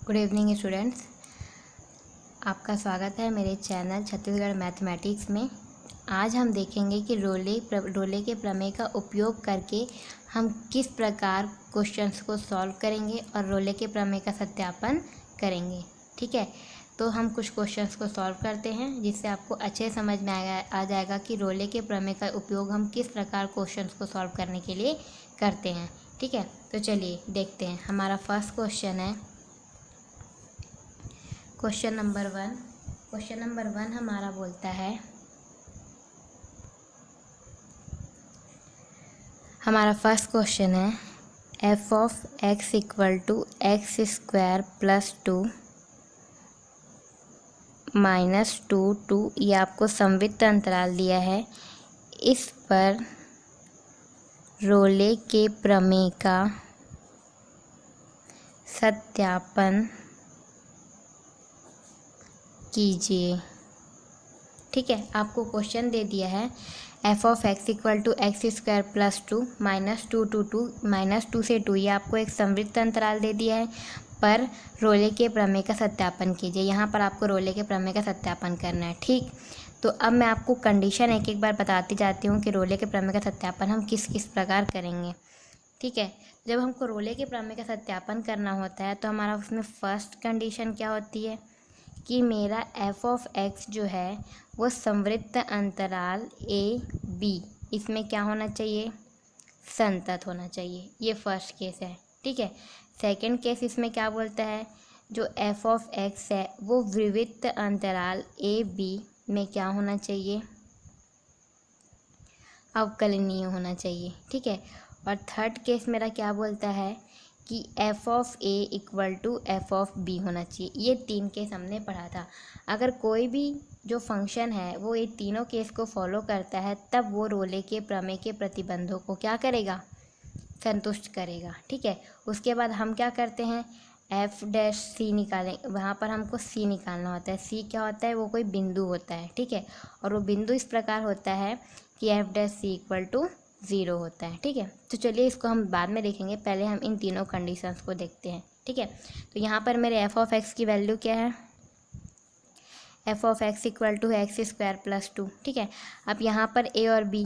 Good evening students, आपका स्वागत है मेरे चैनल छत्तीसगढ़ मैथमेटिक्स में। आज हम देखेंगे कि रोले के प्रमेय का उपयोग करके हम किस प्रकार क्वेश्चंस को सॉल्व करेंगे और रोले के प्रमेय का सत्यापन करेंगे। ठीक है, तो हम कुछ क्वेश्चंस को सॉल्व करते हैं जिससे आपको अच्छे समझ में आ जाएगा कि रोले के प्रमेय का उपयोग हम किस प्रकार क्वेश्चंस को सॉल्व करने के लिए करते हैं। ठीक है, तो चलिए देखते हैं। हमारा फर्स्ट क्वेश्चन है क्वेश्चन नंबर वन हमारा बोलता है, हमारा फर्स्ट क्वेश्चन है F of X equal to X square plus 2 minus 2 ये आपको समवित अंतराल दिया है। इस पर रोले के प्रमेय का सत्यापन कीजिए। ठीक है, आपको क्वेश्चन दे दिया है F of X equal to X square plus 2 minus 2 से 2 ये आपको एक समवृत्त अंतराल दे दिया है। पर रोले के प्रमेय का सत्यापन कीजिए। यहाँ पर आपको रोले के प्रमेय का सत्यापन करना है। ठीक, तो अब मैं आपको कंडीशन एक एक बार बताती जाती हूँ कि रोले के प्रमेय का सत्यापन हम किस किस प्रकार करेंगे। ठीक है, जब हमको रोले के प्रमेय का सत्यापन करना होता है तो हमारा उसमें फर्स्ट कंडीशन क्या होती है कि मेरा एफ ऑफ एक्स जो है वो समवृत्त अंतराल ए बी इसमें क्या होना चाहिए, संतत होना चाहिए। ये फर्स्ट केस है। ठीक है, सेकंड केस इसमें क्या बोलता है, जो एफ ऑफ एक्स है वो विविक्त अंतराल ए बी में क्या होना चाहिए, अवकलनीय होना चाहिए। ठीक है, और थर्ड केस मेरा क्या बोलता है कि F of A equal to F of B होना चाहिए। ये 3 केस हमने पढ़ा था। अगर कोई भी जो फंक्शन है वो ये तीनों केस को फॉलो करता है तब वो रोले के प्रमेय के प्रतिबंधों को क्या करेगा, संतुष्ट करेगा। ठीक है, उसके बाद हम क्या करते हैं, एफ डैश सी निकालें। वहाँ पर हमको सी निकालना होता है। सी क्या होता है, वो कोई बिंदु होता है। ठीक है, और वो बिंदु इस प्रकार होता है कि F dash C equal to 0 होता है। ठीक है, तो चलिए इसको हम बाद में देखेंगे, पहले हम इन तीनों कंडीशंस को देखते हैं। ठीक है, तो यहाँ पर मेरे एफ ऑफ एक्स की वैल्यू क्या है, F of X equal to X square plus 2। ठीक है, अब यहाँ पर ए और बी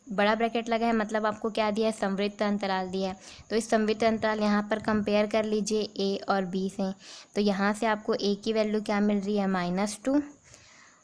बड़ा ब्रैकेट लगा है, मतलब आपको क्या दिया है, समवृत्त अंतराल दिया है। तो इस समवृत्त अंतराल यहाँ पर कंपेयर कर लीजिए ए और बी से। तो यहाँ से आपको ए की वैल्यू क्या मिल रही है, -2,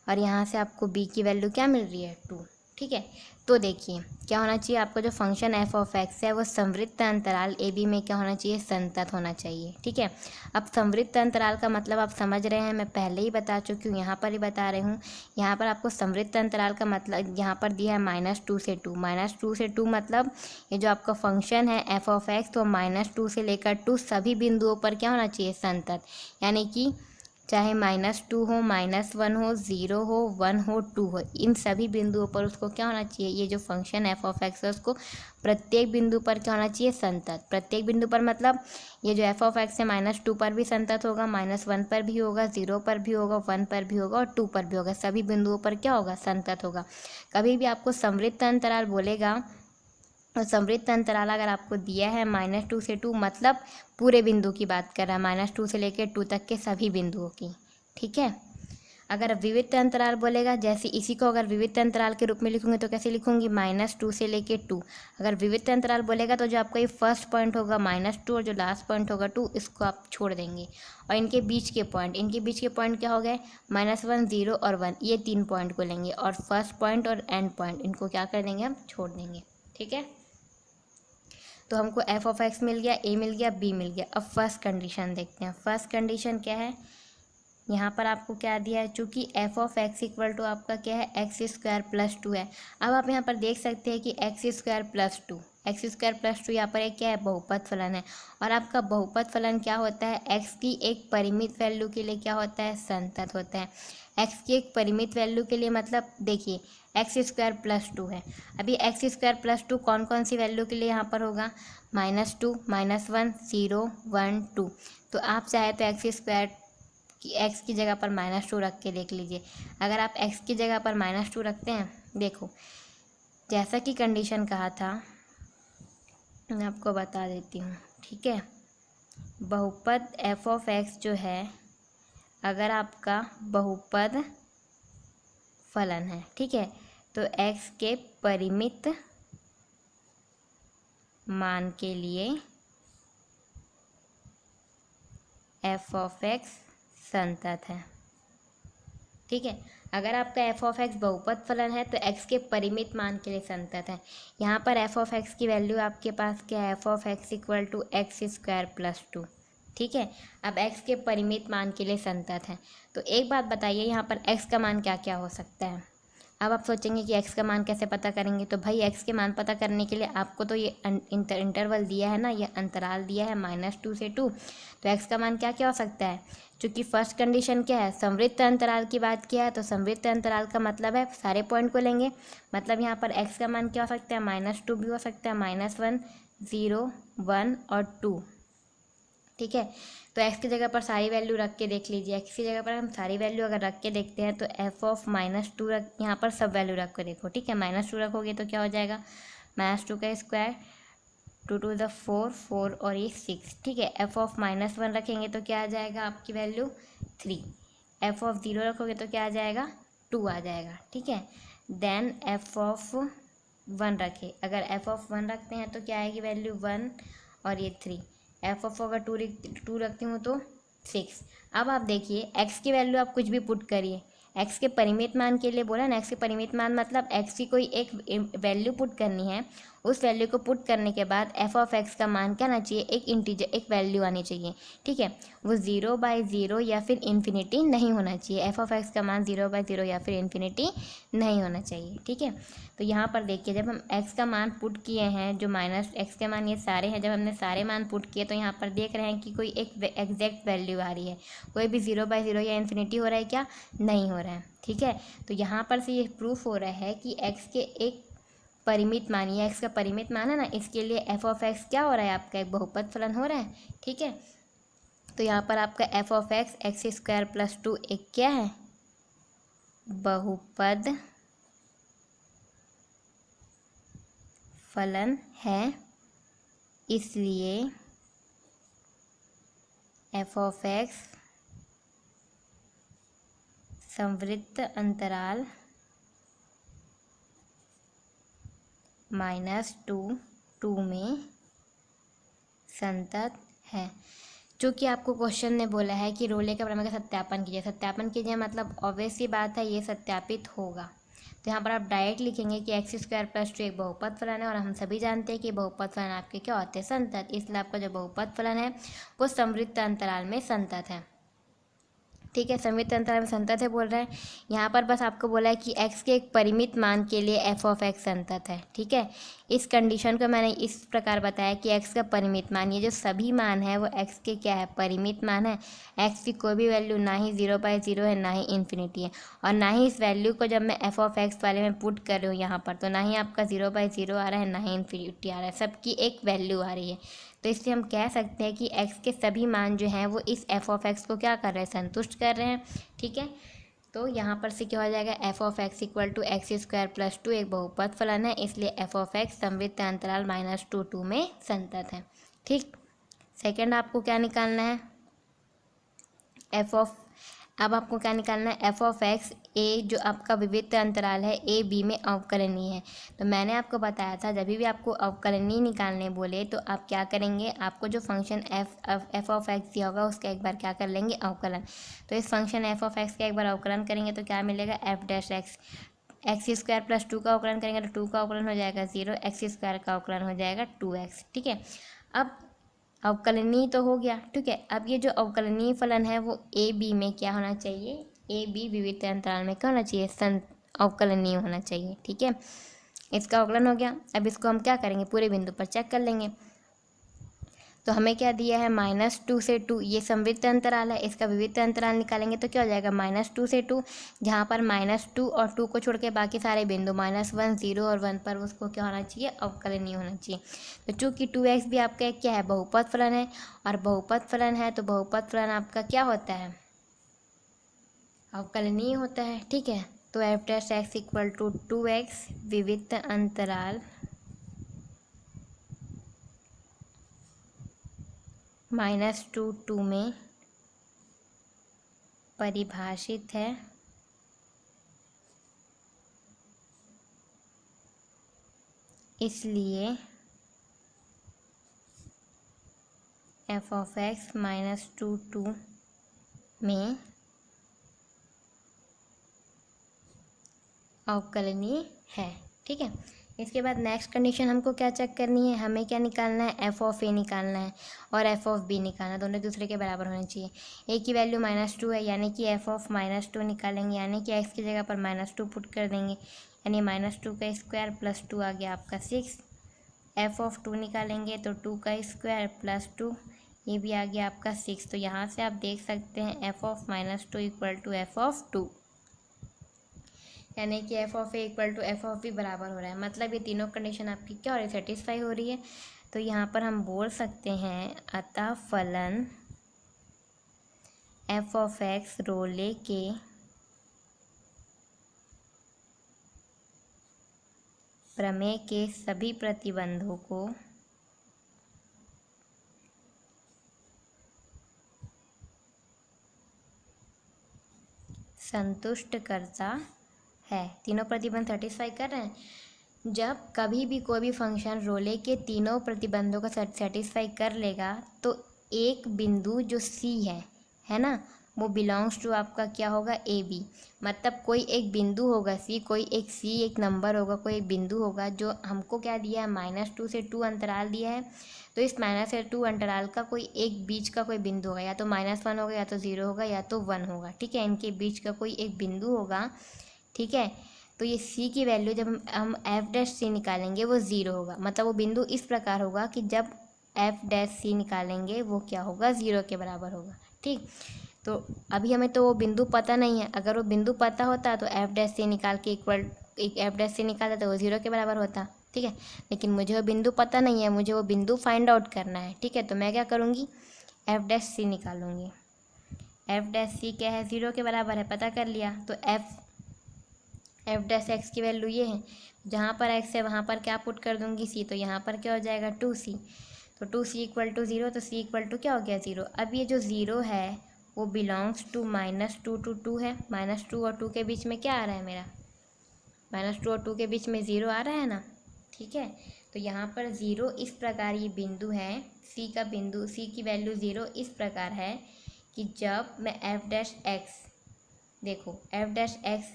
और यहाँ से आपको बी की वैल्यू क्या मिल रही है, 2। ठीक है, तो देखिए क्या होना चाहिए, आपको जो फंक्शन एफ ऑफ एक्स है वो समवृत्त अंतराल ए बी में क्या होना चाहिए, संतत होना चाहिए। ठीक है, अब समवृत्त अंतराल का मतलब आप समझ रहे हैं, मैं पहले ही बता चुकी हूँ, यहाँ पर ही बता रही हूँ। यहाँ पर आपको समवृत्त अंतराल का मतलब यहाँ पर दिया है -2 से 2। -2 से 2 मतलब ये जो आपका फंक्शन है एफ ऑफ एक्स तो -2 से लेकर 2 सभी बिंदुओं पर क्या होना चाहिए, संतत। यानी कि चाहे -2 हो, -1 हो, 0 हो, 1 हो, 2 हो, इन सभी बिंदुओं पर उसको क्या होना चाहिए, ये जो फंक्शन एफ ऑफ एक्स है उसको प्रत्येक बिंदु पर क्या होना चाहिए, संतत। प्रत्येक बिंदु पर मतलब ये जो एफ ऑफ एक्स है -2 पर भी संतत होगा, -1 पर भी होगा, 0 पर भी होगा, 1 पर भी होगा और 2 पर भी होगा। सभी बिंदुओं पर क्या होगा, संतत होगा। कभी भी आपको समवृत्त अंतराल बोलेगा और समवृत्त अंतराल अगर आपको दिया है -2 से 2 मतलब पूरे बिंदु की बात कर रहा है, -2 से लेकर 2 तक के सभी बिंदुओं की। ठीक है, अगर विविक्त अंतराल बोलेगा, जैसे इसी को अगर विविक्त अंतराल के रूप में लिखूंगी तो कैसे लिखूंगी, -2 से लेके 2। अगर विविक्त अंतराल बोलेगा तो जो आपका ये फर्स्ट पॉइंट होगा -2 और जो लास्ट पॉइंट होगा 2, इसको आप छोड़ देंगे। और इनके बीच के पॉइंट क्या हो गए, -1, 0 और 1, ये 3 पॉइंट को लेंगे और फर्स्ट पॉइंट और एंड पॉइंट इनको क्या कर देंगे, हम छोड़ देंगे। ठीक है, तो हमको एफ ऑफ एक्स मिल गया, ए मिल गया, बी मिल गया। अब फर्स्ट कंडीशन देखते हैं। फर्स्ट कंडीशन क्या है, यहाँ पर आपको क्या दिया है, चूँकि F of X equal to आपका क्या है, एक्स स्क्वायर प्लस 2 है। अब आप यहाँ पर देख सकते हैं कि एक्स स्क्वायर प्लस 2 यहाँ पर एक क्या है, बहुपद फलन है। और आपका बहुपद फलन क्या होता है, एक्स की एक परिमित वैल्यू के लिए क्या होता है, संतत होता है। एक्स की एक परिमित वैल्यू के लिए मतलब देखिए एक्स स्क्वायर प्लस 2 है। अभी एक्स स्क्वायर प्लस 2 कौन कौन सी वैल्यू के लिए यहाँ पर होगा, -2, -1, 0, 1, 2। तो आप चाहे तो एक्स की जगह पर -2 रख के देख लीजिए। अगर आप एक्स की जगह पर -2 रखते हैं, देखो जैसा कि कंडीशन कहा था मैं आपको बता देती हूँ। ठीक है, बहुपद एफ ऑफ एक्स जो है, अगर आपका बहुपद फलन है, ठीक है, तो एक्स के परिमित मान के लिए एफ ऑफ एक्स संतत है, ठीक है। अगर आपका एफ ऑफ एक्स बहुपद फलन है तो एक्स के परिमित मान के लिए संतत है। यहाँ पर एफ ऑफ एक्स की वैल्यू आपके पास क्या है, F of X equal to X square plus 2, ठीक है। अब एक्स के परिमित मान के लिए संतत है। तो एक बात बताइए, यहाँ पर एक्स का मान क्या क्या हो सकता है। अब आप सोचेंगे कि एक्स का मान कैसे पता करेंगे, तो भाई एक्स के मान पता करने के लिए आपको तो ये इंटरवल दिया है ना, ये अंतराल दिया है -2 से 2, तो एक्स का मान क्या क्या हो सकता है। चूँकि फर्स्ट कंडीशन क्या है, समवृत्त अंतराल की बात किया है, तो समवृत्त अंतराल का मतलब है सारे पॉइंट को लेंगे, मतलब यहाँ पर एक्स का मान क्या हो सकता है, -2 भी हो सकता है, -1, 0, 1 और 2, ठीक है। तो एक्स की जगह पर सारी वैल्यू रख के देख लीजिए, एक्स की जगह पर हम सारी वैल्यू अगर रख के देखते हैं तो एफ ऑफ -2 रख, यहाँ पर सब वैल्यू रख के देखो, ठीक है। -2 रखोगे तो क्या हो जाएगा, -2 का स्क्वायर, 2 2 ज़ 4, 4 और ये 6, ठीक है। एफ ऑफ -1 रखेंगे तो क्या आ जाएगा आपकी वैल्यू 3, एफ ऑफ 0 रखोगे तो क्या आ जाएगा 2 आ जाएगा, ठीक है। देन एफ ऑफ 1 रखे, अगर एफ ऑफ 1 रखते हैं तो क्या आएगी वैल्यू 1 और ये 3, एफ ऑफ अगर 2 रखती हूँ तो 6। अब आप देखिए एक्स की वैल्यू आप कुछ भी पुट करिए, एक्स के परिमित मान के लिए बोला ना, एक्स के परिमित मान मतलब एक्स की कोई एक वैल्यू पुट करनी है, उस वैल्यू को पुट करने के बाद एफ ऑफ एक्स का मान क्या आना चाहिए, एक इंटीजर, एक वैल्यू आनी चाहिए, ठीक है। वो 0/0 या फिर इन्फिनिटी नहीं होना चाहिए, एफ ऑफ एक्स का मान 0/0 या फिर इन्फिनिटी नहीं होना चाहिए, ठीक है। तो यहाँ पर देखिए जब हम एक्स का मान पुट किए हैं, जो माइनस एक्स के मान ये सारे हैं, जब हमने सारे मान पुट किए तो यहाँ पर देख रहे हैं कि कोई एक एग्जैक्ट वैल्यू आ रही है, कोई भी 0/0 या इन्फिनिटी हो रहा है क्या, नहीं हो रहा है, ठीक है। तो यहाँ पर से ये प्रूफ हो रहा है कि एक्स के एक परिमित मान, ये एक्स का परिमित मान है ना, इसके लिए एफ ऑफ एक्स क्या हो रहा है, आपका एक बहुपद फलन हो रहा है, ठीक है। तो यहाँ पर आपका F of x x square plus 2 एक क्या है, बहुपद फलन है, इसलिए एफ ऑफ एक्स समवृत्त अंतराल -2, 2 में संतत है। जो कि आपको क्वेश्चन ने बोला है कि रोले के प्रमेय का सत्यापन कीजिए, सत्यापन कीजिए मतलब ऑब्वियस सी बात है ये सत्यापित होगा। तो यहाँ पर आप डायरेक्ट लिखेंगे कि एक्स स्क्वायर प्लस 2 एक बहुपद फलन है, और हम सभी जानते हैं कि बहुपद फलन आपके क्या होते हैं, संतत, इसलिए आपका जो बहुपद फलन है वो समवृत्त अंतराल में संतत है, ठीक है। समवृत्त अंतराल में संतत है बोल रहे हैं, यहाँ पर बस आपको बोला है कि x के एक परिमित मान के लिए एफ ऑफ एक्स संतत है, ठीक है। इस कंडीशन को मैंने इस प्रकार बताया कि x का परिमित मान, ये जो सभी मान है वो x के क्या है, परिमित मान है, x की कोई भी वैल्यू ना ही 0/0 है ना ही इन्फिनिटी है, और ना ही इस वैल्यू को जब मैं एफ ऑफ एक्स वाले में पुट कर रही हूँ यहाँ पर, तो ना ही आपका 0/0 आ रहा है ना ही इन्फिनिटी आ रहा है, सबकी एक वैल्यू आ रही है। तो इसलिए हम कह सकते हैं कि x के सभी मान जो हैं वो इस एफ ऑफ एक्स को क्या कर रहे हैं, संतुष्ट कर रहे हैं, ठीक है। तो यहाँ पर से क्या हो जाएगा, F of X equal to X square plus 2 एक बहुपद फलन है, इसलिए एफ ऑफ एक्स समवृत्त अंतराल -2 2 में संतत है, ठीक। सेकंड आपको क्या निकालना है, अब आपको क्या निकालना है, एफ ऑफ एक्स ए जो आपका विविध अंतराल है ए बी में अवकलनीय है। तो मैंने आपको बताया था जब भी आपको अवकलनीय निकालने बोले तो आप क्या करेंगे, आपको जो फंक्शन एफ ऑफ एक्स दिया होगा उसका एक बार क्या कर लेंगे, अवकलन। तो इस फंक्शन एफ ऑफ एक्स का एक बार अवकलन करेंगे तो क्या मिलेगा, F dash x, x square plus 2 का अवकलन करेंगे तो 2 का अवकलन हो जाएगा 0, एक्स स्क्वायर का अवकलन हो जाएगा 2x, ठीक है। अब अवकलनीय तो हो गया, ठीक है। अब ये जो अवकलनीय फलन है वो ए बी में क्या होना चाहिए, ए बी विविध अंतराल में क्या होना चाहिए, अवकलनीय होना चाहिए, ठीक है। इसका अवकलन हो गया, अब इसको हम क्या करेंगे, पूरे बिंदु पर चेक कर लेंगे। तो हमें क्या दिया है, -2 से 2, ये समवृत्त अंतराल है, इसका विविध अंतराल निकालेंगे तो क्या हो जाएगा, -2 से 2, जहाँ पर -2 और 2 को छोड़ के बाकी सारे बिंदु -1 0 और 1 पर उसको क्या होना चाहिए, अवकलनीय होना चाहिए। तो चूँकि 2x भी आपका क्या है, बहुपद फलन है, और बहुपद फलन है तो बहुपद फलन आपका क्या होता है, अवकलनीय होता है, ठीक है। तो F dash X equal to 2x विविध अंतराल -2 में परिभाषित है, इसलिए f(x) -2 में अवकलनीय है। ठीक है, इसके बाद नेक्स्ट कंडीशन हमको क्या चेक करनी है, हमें क्या निकालना है, f(a) निकालना है और f(b) निकालना है, दोनों दूसरे के बराबर होने चाहिए। a की वैल्यू -2 है, यानी कि f(-2) निकालेंगे, यानी कि x की जगह पर -2 पुट कर देंगे, यानी -2 का स्क्वायर प्लस 2 आ गया आपका 6। f(2) निकालेंगे तो 2 का स्क्वायर प्लस 2, ये भी आ गया आपका 6। तो यहाँ से आप देख सकते हैं f(-2) = f(2), यानी कि f(a) = f(b) बराबर हो रहा है। मतलब ये तीनों कंडीशन आपकी क्या हो रही है, सेटिस्फाई हो रही है। तो यहाँ पर हम बोल सकते हैं अतः फलन f(x) रोले के प्रमेय के सभी प्रतिबंधों को संतुष्ट करता है। तीनों प्रतिबंध सेटिस्फाई कर रहे हैं। जब कभी भी कोई भी फंक्शन रोले के तीनों प्रतिबंधों को सेटिस्फाई कर लेगा तो एक बिंदु जो C है ना, वो बिलोंग्स टू आपका क्या होगा, AB। मतलब कोई एक बिंदु होगा C, कोई एक C एक नंबर होगा, कोई एक बिंदु होगा जो हमको क्या दिया है, -2 से 2 अंतराल दिया है। तो इस -2 से 2 अंतराल का कोई एक बीच का कोई बिंदु होगा, या तो -1 होगा, या तो 0 होगा, या तो 1 होगा। ठीक है, इनके बीच का कोई एक बिंदु होगा। ठीक है, तो ये C की वैल्यू जब हम f' निकालेंगे वो 0 होगा। मतलब वो बिंदु इस प्रकार होगा कि जब f' निकालेंगे वो क्या होगा, 0 के बराबर होगा। ठीक, तो अभी हमें तो वो बिंदु पता नहीं है। अगर वो बिंदु पता होता तो f' निकाल के f' निकालता तो वो 0 के बराबर होता। ठीक है, लेकिन मुझे वो बिंदु पता नहीं है, मुझे वो बिंदु फाइंड आउट करना है। ठीक है, तो मैं क्या करूँगी, f' निकालूंगी। f' क्या है, 0 के बराबर है, पता कर लिया। तो f' की वैल्यू ये है, जहाँ पर x है वहाँ पर क्या पुट कर दूँगी, C। तो यहाँ पर क्या हो जाएगा, 2C। तो 2C = 0, तो C = क्या हो गया, 0। अब ये जो 0 है वो बिलोंग्स टू -2 to 2 है। -2 और 2 के बीच में क्या आ रहा है मेरा, -2 और 2 के बीच में 0 आ रहा है ना। ठीक है, तो यहाँ पर 0 इस प्रकार ये बिंदु है, C का बिंदु, C की वैल्यू 0 इस प्रकार है कि जब मैं f' देखो f'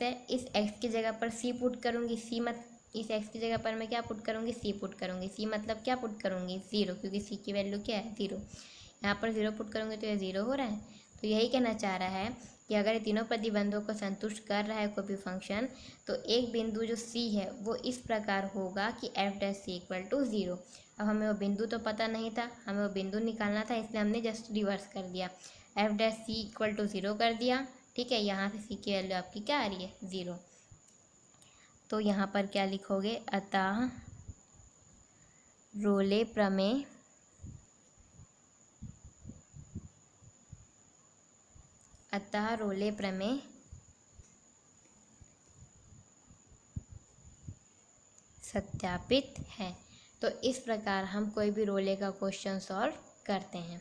है, इस x की जगह पर C पुट करूँगी, इस x की जगह पर मैं क्या पुट करूँगी, C पुट करूँगी। C मतलब क्या पुट करूँगी, 0, क्योंकि C की वैल्यू क्या है, 0। यहाँ पर 0 पुट करूँगी तो ये 0 हो रहा है। तो यही कहना चाह रहा है कि अगर ये तीनों प्रतिबंधों को संतुष्ट कर रहा है कोई भी फंक्शन, तो एक बिंदु जो C है वो इस प्रकार होगा कि f' = 0। अब हमें वो बिंदु तो पता नहीं था, हमें वो बिंदु निकालना था, इसलिए हमने जस्ट रिवर्स कर दिया, f' = 0 कर दिया। ठीक है, यहाँ से C की वैल्यू आपकी क्या आ रही है, 0। तो यहाँ पर क्या लिखोगे, अतः रोले प्रमेय सत्यापित है। तो इस प्रकार हम कोई भी रोले का क्वेश्चन सॉल्व करते हैं।